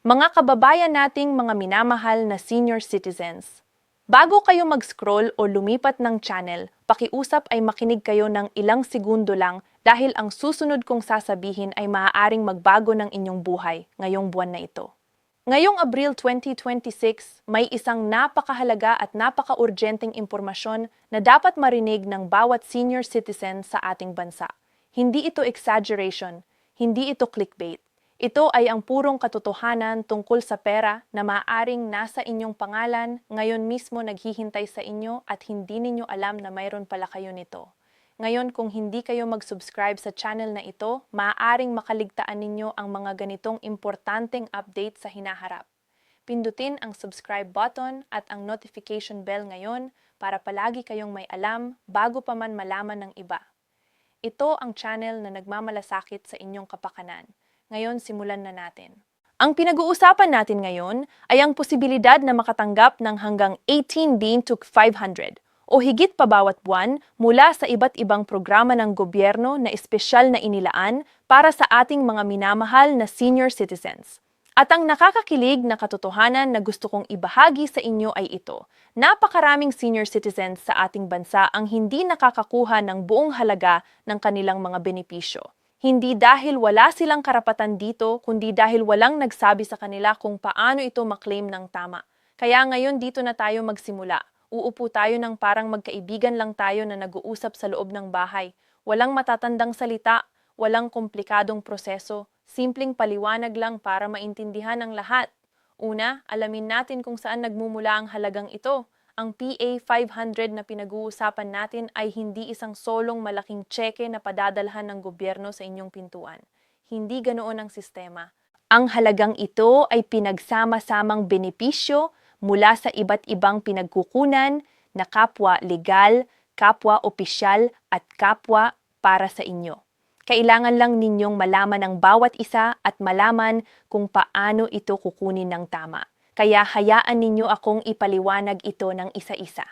Mga kababayan nating mga minamahal na senior citizens. Bago kayo mag-scroll o lumipat ng channel, pakiusap ay makinig kayo ng ilang segundo lang dahil ang susunod kong sasabihin ay maaaring magbago ng inyong buhay ngayong buwan na ito. Ngayong Abril 2026, may isang napakahalaga at napaka-urgenteng impormasyon na dapat marinig ng bawat senior citizen sa ating bansa. Hindi ito exaggeration, hindi ito clickbait. Ito ay ang purong katotohanan tungkol sa pera na maaaring nasa inyong pangalan, ngayon mismo naghihintay sa inyo at hindi ninyo alam na mayroon pala kayo nito. Ngayon, kung hindi kayo mag-subscribe sa channel na ito, maaaring makaligtaan ninyo ang mga ganitong importanteng update sa hinaharap. Pindutin ang subscribe button at ang notification bell ngayon para palagi kayong may alam bago pa man malaman ng iba. Ito ang channel na nagmamalasakit sa inyong kapakanan. Ngayon, simulan na natin. Ang pinag-uusapan natin ngayon ay ang posibilidad na makatanggap ng hanggang 18 bean to 500 o higit pa bawat buwan mula sa iba't ibang programa ng gobyerno na espesyal na inilaan para sa ating mga minamahal na senior citizens. At ang nakakakilig na katotohanan na gusto kong ibahagi sa inyo ay ito. Napakaraming senior citizens sa ating bansa ang hindi nakakakuha ng buong halaga ng kanilang mga benepisyo. Hindi dahil wala silang karapatan dito, kundi dahil walang nagsabi sa kanila kung paano ito maklaim ng tama. Kaya ngayon dito na tayo magsimula. Uupo tayo ng parang magkaibigan lang tayo na nag-uusap sa loob ng bahay. Walang matatandang salita, walang komplikadong proseso, simpleng paliwanag lang para maintindihan ng lahat. Una, alamin natin kung saan nagmumula ang halagang ito. Ang PA 500 na pinag-uusapan natin ay hindi isang solong malaking tseke na padadalhan ng gobyerno sa inyong pintuan. Hindi ganoon ang sistema. Ang halagang ito ay pinagsama-samang benepisyo mula sa iba't ibang pinagkukunan na kapwa legal, kapwa opisyal at kapwa para sa inyo. Kailangan lang ninyong malaman ang bawat isa at malaman kung paano ito kukunin ng tama. Kaya hayaan ninyo akong ipaliwanag ito ng isa-isa.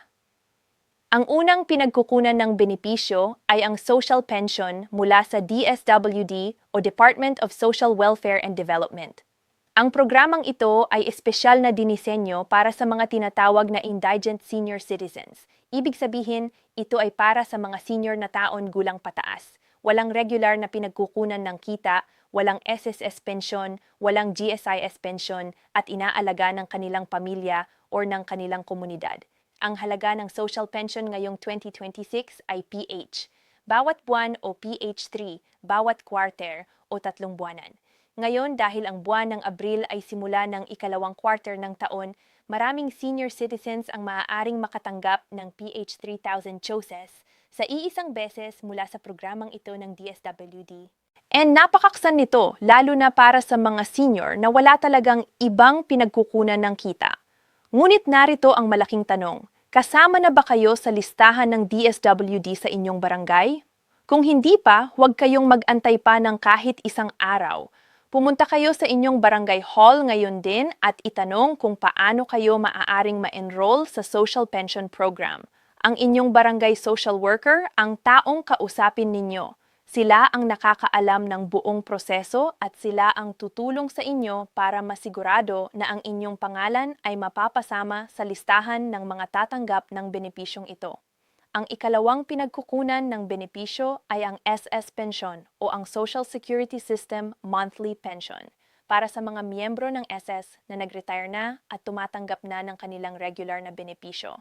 Ang unang pinagkukunan ng benepisyo ay ang social pension mula sa DSWD o Department of Social Welfare and Development. Ang programang ito ay espesyal na dinisenyo para sa mga tinatawag na indigent senior citizens. Ibig sabihin, ito ay para sa mga senior na taon gulang pataas. Walang regular na pinagkukunan ng kita, walang SSS pension, walang GSIS pension at inaalaga ng kanilang pamilya o ng kanilang komunidad. Ang halaga ng social pension ngayong 2026 ay PH. Bawat buwan o PH3, bawat quarter o 3 buwanan. Ngayon, dahil ang buwan ng Abril ay simula ng ikalawang quarter ng taon, maraming senior citizens ang maaaring makatanggap ng PH 3,000 chose sa iisang beses mula sa programang ito ng DSWD. And napakaksan nito, lalo na para sa mga senior na wala talagang ibang pinagkukunan ng kita. Ngunit narito ang malaking tanong, kasama na ba kayo sa listahan ng DSWD sa inyong barangay? Kung hindi pa, huwag kayong mag-antay pa ng kahit isang araw. Pumunta kayo sa inyong barangay hall ngayon din at itanong kung paano kayo maaaring ma-enroll sa social pension program. Ang inyong barangay social worker ang taong kausapin ninyo. Sila ang nakakaalam ng buong proseso at sila ang tutulong sa inyo para masigurado na ang inyong pangalan ay mapapasama sa listahan ng mga tatanggap ng benepisyong ito. Ang ikalawang pinagkukunan ng benepisyo ay ang SS Pension o ang Social Security System Monthly Pension para sa mga miyembro ng SS na nag-retire na at tumatanggap na ng kanilang regular na benepisyo.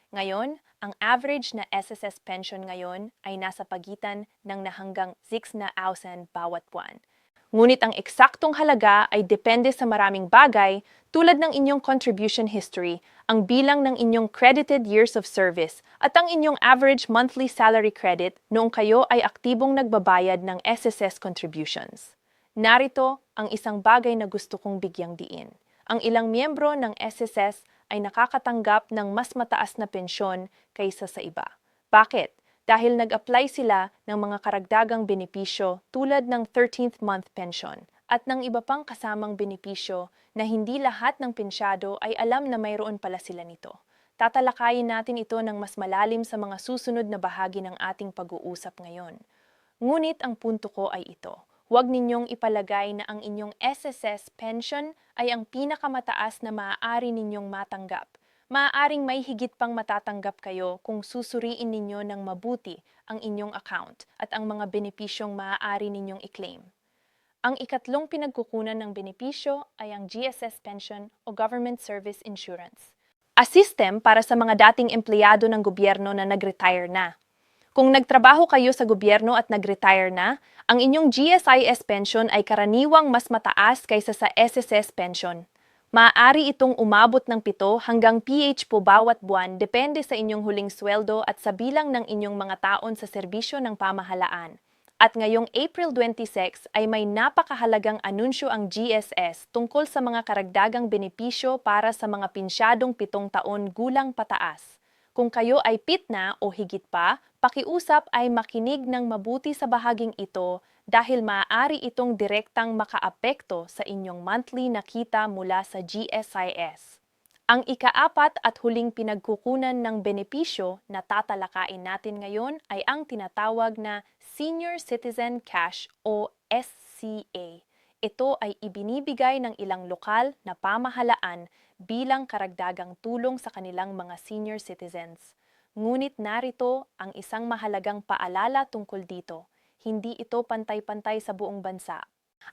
Ngayon, ang average na SSS pension ngayon ay nasa pagitan ng hanggang 6,000 bawat buwan. Ngunit ang eksaktong halaga ay depende sa maraming bagay tulad ng inyong contribution history, ang bilang ng inyong credited years of service, at ang inyong average monthly salary credit noong kayo ay aktibong nagbabayad ng SSS contributions. Narito ang isang bagay na gusto kong bigyang diin. Ang ilang miyembro ng SSS ay nakakatanggap ng mas mataas na pensyon kaysa sa iba. Bakit? Dahil nag-apply sila ng mga karagdagang benepisyo tulad ng 13th month pension at ng iba pang kasamang benepisyo na hindi lahat ng pensyado ay alam na mayroon pala sila nito. Tatalakayin natin ito ng mas malalim sa mga susunod na bahagi ng ating pag-uusap ngayon. Ngunit ang punto ko ay ito. huwag ninyong ipalagay na ang inyong SSS pension ay ang pinakamataas na maaari ninyong matanggap. Maaaring may higit pang matatanggap kayo kung susuriin ninyo ng mabuti ang inyong account at ang mga benepisyong maaari ninyong i-claim. Ang ikatlong pinagkukunan ng benepisyo ay ang GSS Pension o Government Service Insurance. A system para sa mga dating empleyado ng gobyerno na nag-retire na. Kung nagtrabaho kayo sa gobyerno at nag-retire na, ang inyong GSIS pension ay karaniwang mas mataas kaysa sa SSS pension. Maaari itong umabot ng 7 hanggang PH po bawat buwan depende sa inyong huling sweldo at sa bilang ng inyong mga taon sa serbisyo ng pamahalaan. At ngayong April 26 ay may napakahalagang anunsyo ang GSS tungkol sa mga karagdagang benepisyo para sa mga pinsyadong 7 taon gulang pataas. Kung kayo ay pit na o higit pa, pakiusap ay makinig ng mabuti sa bahaging ito dahil maaari itong direktang makaapekto sa inyong monthly na kita mula sa GSIS. Ang ikaapat at huling pinagkukunan ng benepisyo na tatalakayin natin ngayon ay ang tinatawag na Senior Citizen Cash o SCA. Ito ay ibinibigay ng ilang lokal na pamahalaan bilang karagdagang tulong sa kanilang mga senior citizens. Ngunit narito ang isang mahalagang paalala tungkol dito. Hindi ito pantay-pantay sa buong bansa.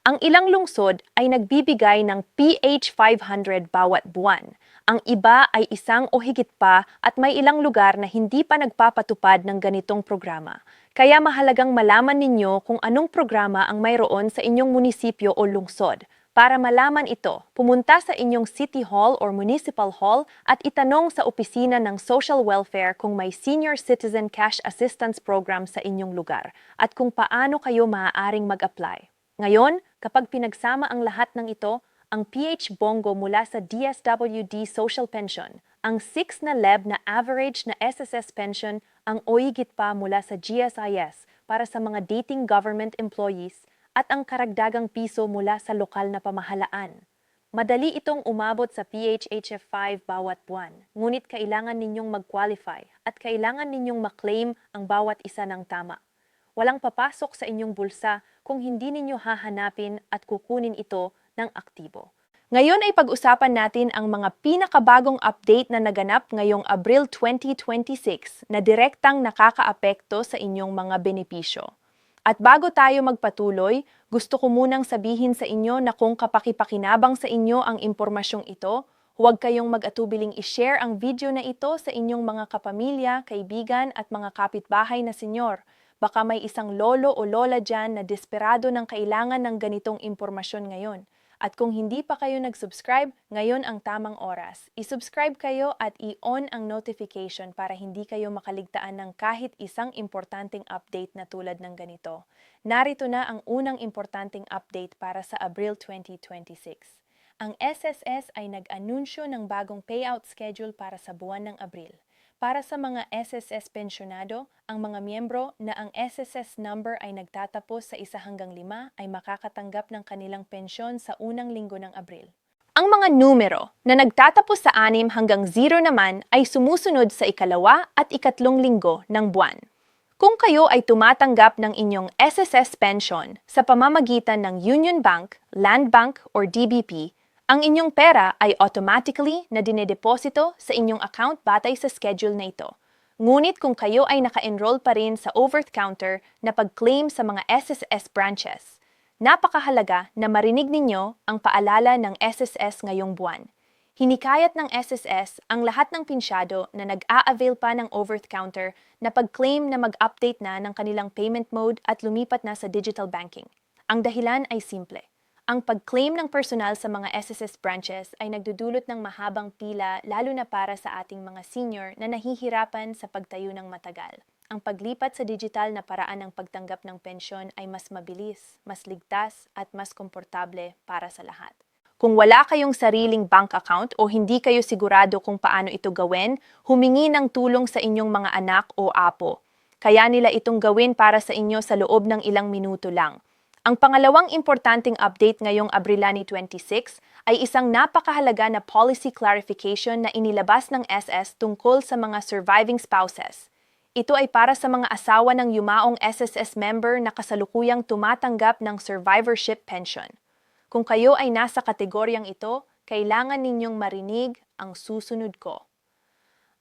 Ang ilang lungsod ay nagbibigay ng PH 500 bawat buwan. Ang iba ay isang o higit pa at may ilang lugar na hindi pa nagpapatupad ng ganitong programa. Kaya mahalagang malaman ninyo kung anong programa ang mayroon sa inyong munisipyo o lungsod. Para malaman ito, pumunta sa inyong City Hall or Municipal Hall at itanong sa opisina ng Social Welfare kung may Senior Citizen Cash Assistance Program sa inyong lugar at kung paano kayo maaaring mag-apply. Ngayon, kapag pinagsama ang lahat ng ito, ang PH Bongo mula sa DSWD Social Pension, ang 6 na LEB na average na SSS pension, ang oigit pa mula sa GSIS para sa mga dating government employees, at ang karagdagang piso mula sa lokal na pamahalaan. Madali itong umabot sa PHHF 5 bawat buwan, ngunit kailangan ninyong mag-qualify at kailangan ninyong maklaim ang bawat isa ng tama. Walang papasok sa inyong bulsa kung hindi ninyo hahanapin at kukunin ito ng aktibo. Ngayon ay pag-usapan natin ang mga pinakabagong update na naganap ngayong Abril 2026 na direktang nakakaapekto sa inyong mga benepisyo. At bago tayo magpatuloy, gusto ko munang sabihin sa inyo na kung kapakipakinabang sa inyo ang impormasyong ito, huwag kayong mag-atubiling i-share ang video na ito sa inyong mga kapamilya, kaibigan at mga kapitbahay na senyor. Baka may isang lolo o lola dyan na desperado ng kailangan ng ganitong impormasyon ngayon. At kung hindi pa kayo nag-subscribe, ngayon ang tamang oras. I-subscribe kayo at i-on ang notification para hindi kayo makaligtaan ng kahit isang importanteng update na tulad ng ganito. Narito na ang unang importanteng update para sa Abril 2026. Ang SSS ay nag-anunsyo ng bagong payout schedule para sa buwan ng Abril. Para sa mga SSS pensyonado, ang mga miyembro na ang SSS number ay nagtatapos sa 1 hanggang 5 ay makakatanggap ng kanilang pensyon sa unang linggo ng Abril. Ang mga numero na nagtatapos sa 6 hanggang 0 naman ay sumusunod sa 2 at 3 linggo ng buwan. Kung kayo ay tumatanggap ng inyong SSS pension sa pamamagitan ng Union Bank, Land Bank, or DBP, ang inyong pera ay automatically na dinedeposito sa inyong account batay sa schedule na ito. Ngunit kung kayo ay naka-enroll pa rin sa over-the-counter na pag-claim sa mga SSS branches, napakahalaga na marinig ninyo ang paalala ng SSS ngayong buwan. Hinikayat ng SSS ang lahat ng pinsyado na nag-a-avail pa ng over-the-counter na pag-claim na mag-update na ng kanilang payment mode at lumipat na sa digital banking. Ang dahilan ay simple. Ang pag-claim ng personal sa mga SSS branches ay nagdudulot ng mahabang pila lalo na para sa ating mga senior na nahihirapan sa pagtayo ng matagal. Ang paglipat sa digital na paraan ng pagtanggap ng pensyon ay mas mabilis, mas ligtas at mas komportable para sa lahat. Kung wala kayong sariling bank account o hindi kayo sigurado kung paano ito gawin, humingi ng tulong sa inyong mga anak o apo. Kaya nila itong gawin para sa inyo sa loob ng ilang minuto lang. Ang pangalawang importanteng update ngayong Abrilani 26 ay isang napakahalaga na policy clarification na inilabas ng SS tungkol sa mga surviving spouses. Ito ay para sa mga asawa ng yumaong SSS member na kasalukuyang tumatanggap ng survivorship pension. Kung kayo ay nasa kategoryang ito, kailangan ninyong marinig ang susunod ko.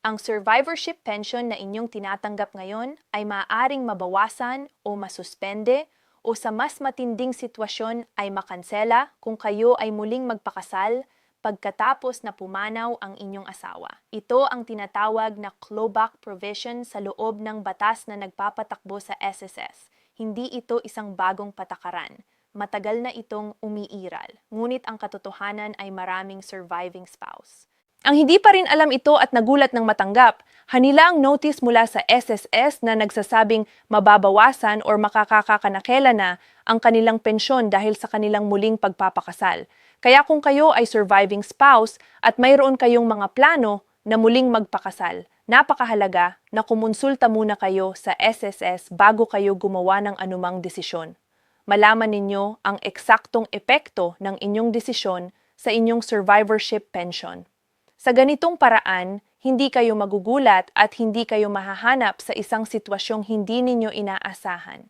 Ang survivorship pension na inyong tinatanggap ngayon ay maaaring mabawasan o masuspende o sa mas matinding sitwasyon ay makansela kung kayo ay muling magpakasal pagkatapos na pumanaw ang inyong asawa. Ito ang tinatawag na clawback provision sa loob ng batas na nagpapatakbo sa SSS. Hindi ito isang bagong patakaran. Matagal na itong umiiral, ngunit ang katotohanan ay maraming surviving spouse. Ang hindi pa rin alam ito at nagulat ng matanggap, hanila ang notice mula sa SSS na nagsasabing mababawasan o makakakanakela na ang kanilang pensyon dahil sa kanilang muling pagpapakasal. Kaya kung kayo ay surviving spouse at mayroon kayong mga plano na muling magpakasal, napakahalaga na kumonsulta muna kayo sa SSS bago kayo gumawa ng anumang desisyon. Malaman ninyo ang eksaktong epekto ng inyong desisyon sa inyong survivorship pension. Sa ganitong paraan, hindi kayo magugulat at hindi kayo mahahanap sa isang sitwasyong hindi ninyo inaasahan.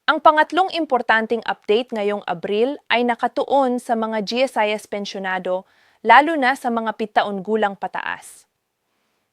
Ang pangatlong importanteng update ngayong Abril ay nakatuon sa mga GSIS pensyonado, lalo na sa mga pitaon gulang pataas.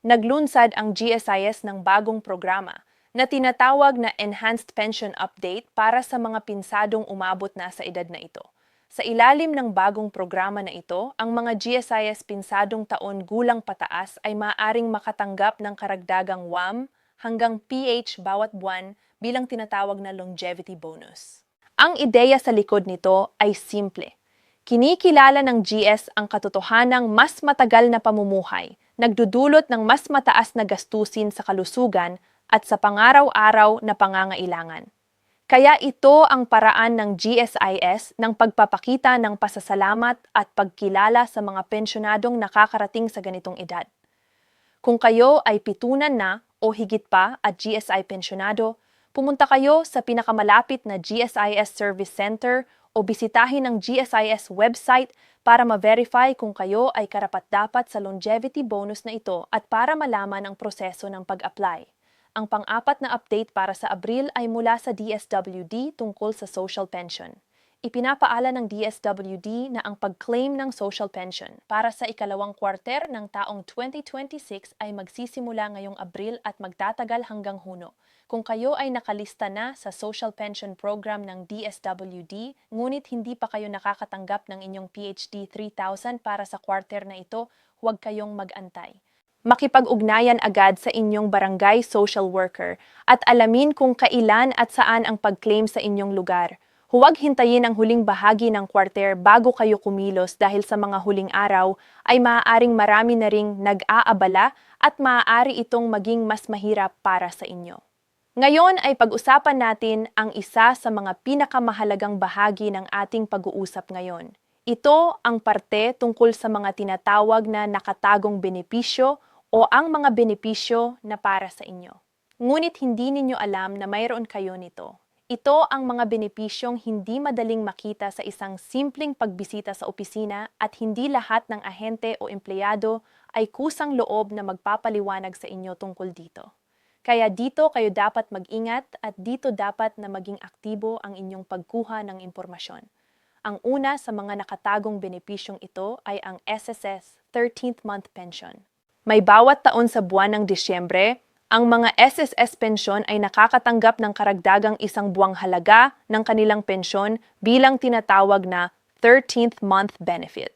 Naglunsad ang GSIS ng bagong programa na tinatawag na Enhanced Pension Update para sa mga pinsadong umabot na sa edad na ito. Sa ilalim ng bagong programa na ito, ang mga GSIS pinsadong taon gulang pataas ay maaaring makatanggap ng karagdagang WAM hanggang PH bawat buwan bilang tinatawag na longevity bonus. Ang ideya sa likod nito ay simple. Kinikilala ng GS ang katotohanang mas matagal na pamumuhay, nagdudulot ng mas mataas na gastusin sa kalusugan at sa pangaraw-araw na pangangailangan. Kaya ito ang paraan ng GSIS ng pagpapakita ng pasasalamat at pagkilala sa mga pensyonadong nakakarating sa ganitong edad. Kung kayo ay pitunan na o higit pa at GSI pensyonado, pumunta kayo sa pinakamalapit na GSIS Service Center o bisitahin ang GSIS website para ma-verify kung kayo ay karapat-dapat sa longevity bonus na ito at para malaman ang proseso ng pag-apply. Ang pang-apat na update para sa Abril ay mula sa DSWD tungkol sa social pension. Ipinapaala ng DSWD na ang pag-claim ng social pension para sa ikalawang kwarter ng taong 2026 ay magsisimula ngayong Abril at magtatagal hanggang Huno. Kung kayo ay nakalista na sa social pension program ng DSWD, ngunit hindi pa kayo nakakatanggap ng inyong PHD 3,000 para sa kwarter na ito, huwag kayong mag-antay. Makipag-ugnayan agad sa inyong barangay social worker at alamin kung kailan at saan ang pag-claim sa inyong lugar. Huwag hintayin ang huling bahagi ng kwarter bago kayo kumilos dahil sa mga huling araw ay maaaring marami na ring nag-aabala at maaari itong maging mas mahirap para sa inyo. Ngayon ay pag-usapan natin ang isa sa mga pinakamahalagang bahagi ng ating pag-uusap ngayon. Ito ang parte tungkol sa mga tinatawag na nakatagong benepisyo o ang mga benepisyo na para sa inyo. Ngunit hindi ninyo alam na mayroon kayo nito. Ito ang mga benepisyong hindi madaling makita sa isang simpleng pagbisita sa opisina at hindi lahat ng ahente o empleyado ay kusang loob na magpapaliwanag sa inyo tungkol dito. Kaya dito kayo dapat mag-ingat at dito dapat na maging aktibo ang inyong pagkuha ng impormasyon. Ang una sa mga nakatagong benepisyong ito ay ang SSS 13th Month Pension. May bawat taon sa buwan ng Disyembre, ang mga SSS pensyon ay nakakatanggap ng karagdagang isang buwang halaga ng kanilang pensyon bilang tinatawag na 13th month benefit.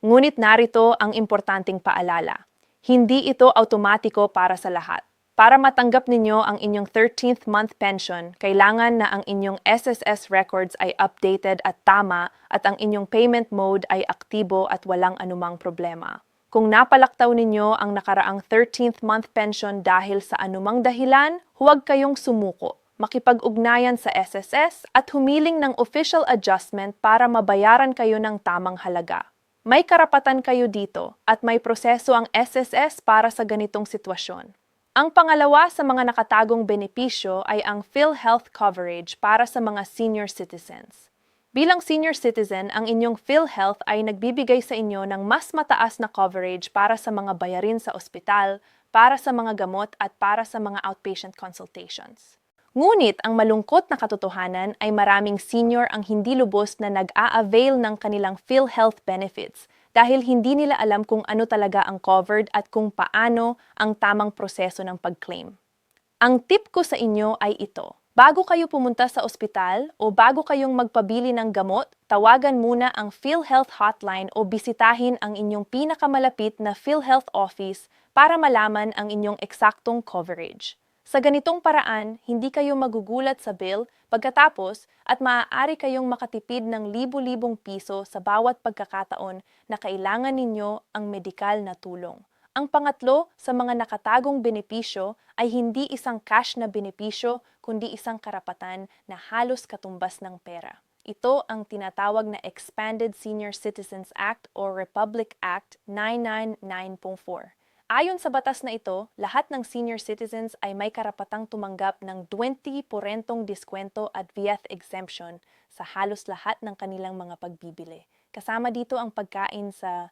Ngunit narito ang importanteng paalala. Hindi ito automatiko para sa lahat. Para matanggap ninyo ang inyong 13th month pension, kailangan na ang inyong SSS records ay updated at tama at ang inyong payment mode ay aktibo at walang anumang problema. Kung napalaktaw ninyo ang nakaraang 13th month pension dahil sa anumang dahilan, huwag kayong sumuko. Makipag-ugnayan sa SSS at humiling ng official adjustment para mabayaran kayo ng tamang halaga. May karapatan kayo dito at may proseso ang SSS para sa ganitong sitwasyon. Ang pangalawa sa mga nakatagong benepisyo ay ang PhilHealth coverage para sa mga senior citizens. Bilang senior citizen, ang inyong PhilHealth ay nagbibigay sa inyo ng mas mataas na coverage para sa mga bayarin sa ospital, para sa mga gamot at para sa mga outpatient consultations. Ngunit ang malungkot na katotohanan ay maraming senior ang hindi lubos na nag-a-avail ng kanilang PhilHealth benefits dahil hindi nila alam kung ano talaga ang covered at kung paano ang tamang proseso ng pag-claim. Ang tip ko sa inyo ay ito. Bago kayo pumunta sa ospital o bago kayong magpabili ng gamot, tawagan muna ang PhilHealth hotline o bisitahin ang inyong pinakamalapit na PhilHealth office para malaman ang inyong eksaktong coverage. Sa ganitong paraan, hindi kayo magugulat sa bill pagkatapos at maaari kayong makatipid ng libu-libong piso sa bawat pagkakataon na kailangan ninyo ang medikal na tulong. Ang pangatlo sa mga nakatagong benepisyo ay hindi isang cash na benepisyo kundi isang karapatan na halos katumbas ng pera. Ito ang tinatawag na Expanded Senior Citizens Act o Republic Act 999.4. Ayon sa batas na ito, lahat ng senior citizens ay may karapatang tumanggap ng 20% diskwento at VAT exemption sa halos lahat ng kanilang mga pagbibili. Kasama dito ang pagkain sa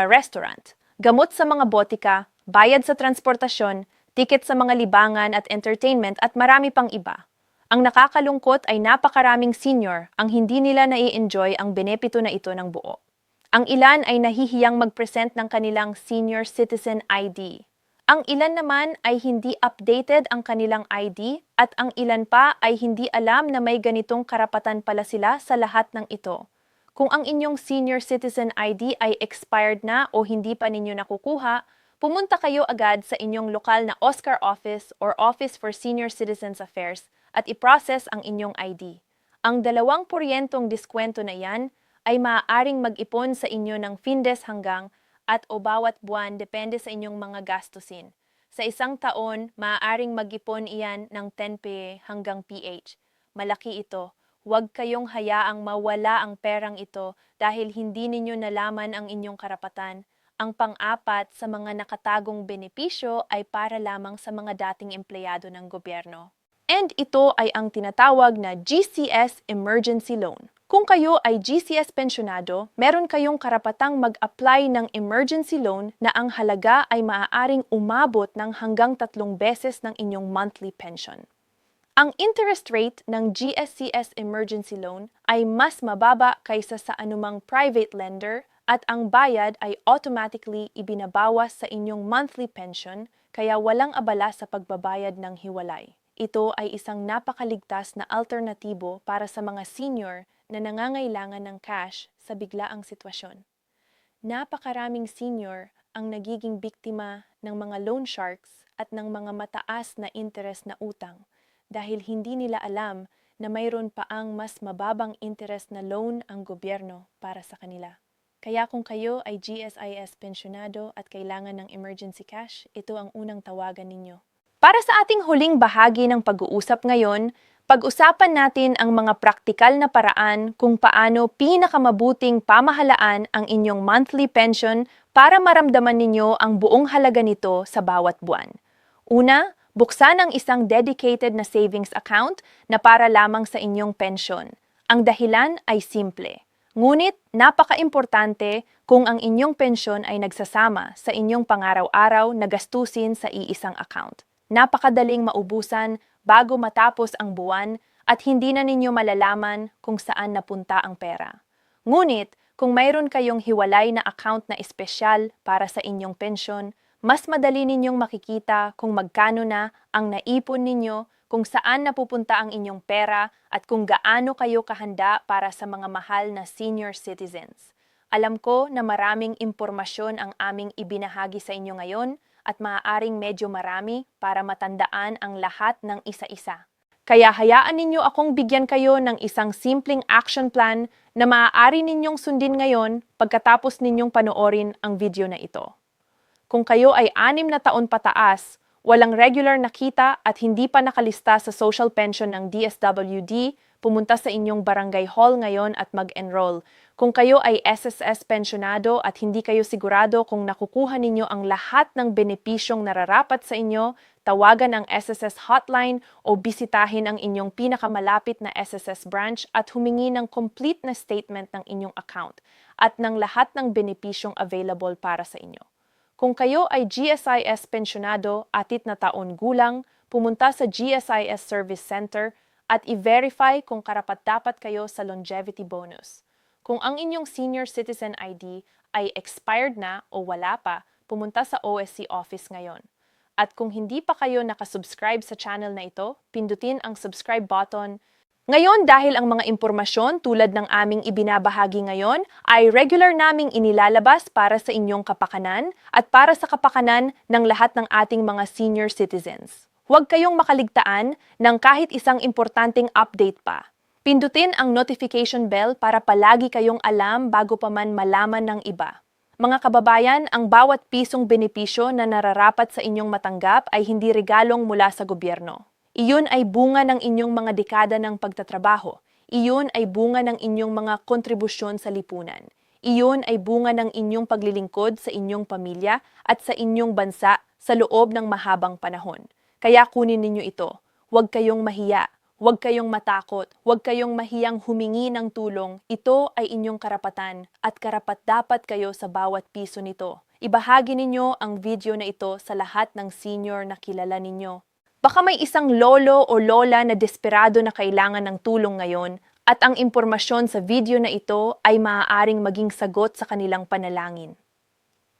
restaurant, gamot sa mga botika, bayad sa transportasyon, tiket sa mga libangan at entertainment at marami pang iba. Ang nakakalungkot ay napakaraming senior ang hindi nila nai-enjoy ang benepito na ito ng buo. Ang ilan ay nahihiyang mag-present ng kanilang senior citizen ID. Ang ilan naman ay hindi updated ang kanilang ID at ang ilan pa ay hindi alam na may ganitong karapatan pala sila sa lahat ng ito. Kung ang inyong senior citizen ID ay expired na o hindi pa ninyo nakukuha, pumunta kayo agad sa inyong lokal na OSCAR office or Office for Senior Citizens Affairs at i-process ang inyong ID. Ang 2% diskwento na yan ay maaaring mag-ipon sa inyo ng findes hanggang at o bawat buwan depende sa inyong mga gastusin. Sa isang taon, maaaring mag-ipon iyan ng 10 hanggang PH. Malaki ito. Huwag kayong hayaang mawala ang perang ito dahil hindi ninyo nalaman ang inyong karapatan. Ang pang-apat sa mga nakatagong benepisyo ay para lamang sa mga dating empleyado ng gobyerno. And ito ay ang tinatawag na GCS Emergency Loan. Kung kayo ay GCS pensyonado, meron kayong karapatang mag-apply ng emergency loan na ang halaga ay maaaring umabot ng hanggang 3 beses ng inyong monthly pension. Ang interest rate ng GSCS emergency loan ay mas mababa kaysa sa anumang private lender at ang bayad ay automatically ibinabawas sa inyong monthly pension kaya walang abala sa pagbabayad ng hiwalay. Ito ay isang napakaligtas na alternatibo para sa mga senior na nangangailangan ng cash sa biglaang sitwasyon. Napakaraming senior ang nagiging biktima ng mga loan sharks at ng mga mataas na interest na utang dahil hindi nila alam na mayroon pa ang mas mababang interest na loan ang gobyerno para sa kanila. Kaya kung kayo ay GSIS pensyonado at kailangan ng emergency cash, ito ang unang tawagan ninyo. Para sa ating huling bahagi ng pag-uusap ngayon, pag-usapan natin ang mga praktikal na paraan kung paano pinakamabuting pamahalaan ang inyong monthly pension para maramdaman ninyo ang buong halaga nito sa bawat buwan. Una, buksan ang isang dedicated na savings account na para lamang sa inyong pensyon. Ang dahilan ay simple. Ngunit napaka-importante kung ang inyong pensyon ay nagsasama sa inyong pangaraw-araw na gastusin sa iisang account. Napakadaling maubusan bago matapos ang buwan at hindi na ninyo malalaman kung saan napunta ang pera. Ngunit, kung mayroon kayong hiwalay na account na espesyal para sa inyong pensyon, mas madali ninyong makikita kung magkano na ang naipon ninyo, kung saan napupunta ang inyong pera at kung gaano kayo kahanda para sa mga mahal na senior citizens. Alam ko na maraming impormasyon ang aming ibinahagi sa inyo ngayon, at maaaring medyo marami para matandaan ang lahat ng isa-isa. Kaya hayaan ninyo akong bigyan kayo ng isang simpleng action plan na maaari ninyong sundin ngayon pagkatapos ninyong panoorin ang video na ito. Kung kayo ay 6 na taon pataas, walang regular na kita at hindi pa nakalista sa social pension ng DSWD, pumunta sa inyong barangay hall ngayon at mag-enroll. Kung kayo ay SSS pensyonado at hindi kayo sigurado kung nakukuha ninyo ang lahat ng benepisyong nararapat sa inyo, tawagan ang SSS hotline o bisitahin ang inyong pinakamalapit na SSS branch at humingi ng complete na statement ng inyong account at ng lahat ng benepisyong available para sa inyo. Kung kayo ay GSIS pensyonado, atit na taon gulang, pumunta sa GSIS Service Center at i-verify kung karapat-dapat kayo sa longevity bonus. Kung ang inyong senior citizen ID ay expired na o wala pa, pumunta sa OSC office ngayon. At kung hindi pa kayo nakasubscribe sa channel na ito, pindutin ang subscribe button. Ngayon, dahil ang mga impormasyon tulad ng aming ibinabahagi ngayon ay regular naming inilalabas para sa inyong kapakanan at para sa kapakanan ng lahat ng ating mga senior citizens. Huwag kayong makaligtaan ng kahit isang importanteng update pa. Pindutin ang notification bell para palagi kayong alam bago pa man malaman ng iba. Mga kababayan, ang bawat pisong benepisyo na nararapat sa inyong matanggap ay hindi regalong mula sa gobyerno. Iyon ay bunga ng inyong mga dekada ng pagtatrabaho. Iyon ay bunga ng inyong mga kontribusyon sa lipunan. Iyon ay bunga ng inyong paglilingkod sa inyong pamilya at sa inyong bansa sa loob ng mahabang panahon. Kaya kunin ninyo ito. Huwag kayong mahiya. Huwag kayong matakot. Huwag kayong mahiyang humingi ng tulong. Ito ay inyong karapatan at karapat-dapat kayo sa bawat piso nito. Ibahagi ninyo ang video na ito sa lahat ng senior na kilala ninyo. Baka may isang lolo o lola na desperado na kailangan ng tulong ngayon at ang impormasyon sa video na ito ay maaaring maging sagot sa kanilang panalangin.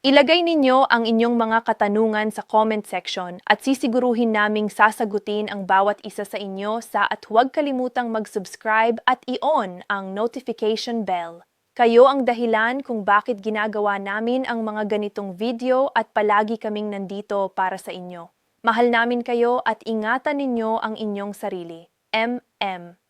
Ilagay ninyo ang inyong mga katanungan sa comment section at sisiguruhin naming sasagutin ang bawat isa sa inyo at huwag kalimutang mag-subscribe at i-on ang notification bell. Kayo ang dahilan kung bakit ginagawa namin ang mga ganitong video at palagi kaming nandito para sa inyo. Mahal namin kayo at ingatan ninyo ang inyong sarili. MM